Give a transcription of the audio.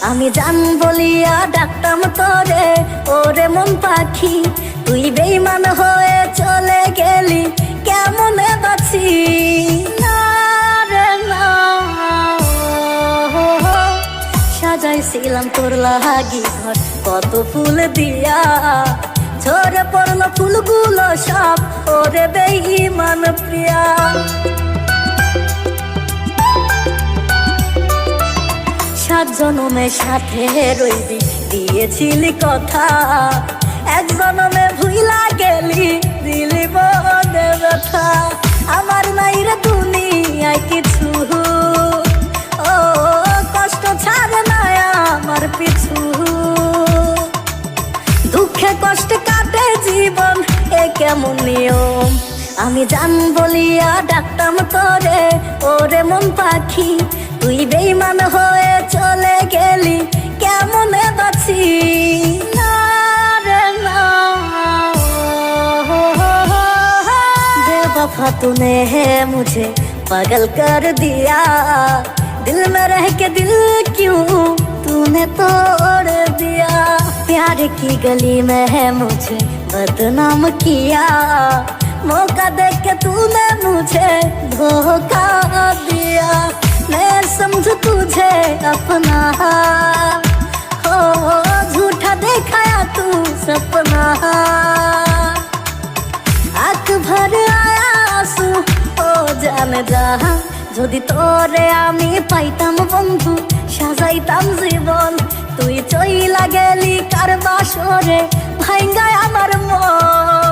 আমি জান বলিয়া ডাকতাম তোরে, ওরে মন পাখি, তুই বেইমান হয়ে চলে গেলি, কেমনে বাঁচি না রে না। সাজাইছিলাম তোর লাগি ঘর কত ফুল দিয়া, ঝরে পড়লো ফুলগুলো সব, ওরে বেঈমান প্রিয়া। সাত জনমের সাথে রইবি দিয়েছিলি কথা, এক জনমে ভুইলা গেলি, দিলি মনে ব্যথা। আমার নাই রে দুনিয়ায় কিছু, ও কষ্ট ছাড়ে না আমার পিছু। দুঃখে কষ্টে কাটে জীবন, এ কেমন নিয়ম। আমি জান বলিয়া ডাকতাম তোরে, ওরে মন পাখি, তুই বেইমান হয়ে চলে গেলি, কেমনে বাঁচি না রে না। बेवफा तूने है मुझे पागल कर दिया, दिल में रह के दिल क्यों तूने तोड़ दिया। प्यार की गली में है मुझे बदनाम किया, मौका देख के तूने मुझे धोखा दिया। मैं समझू तुझे अपना, हो झूठा देखाया तू सपना। आँख भर आया आंसू, ओ जाने जहां, যদি তোরে আমি পাইতাম বন্ধু, সাজাইতাম জীবন, তুই চইলা গেলি কার বাসরে, ভাঙ্গায় আমার মন।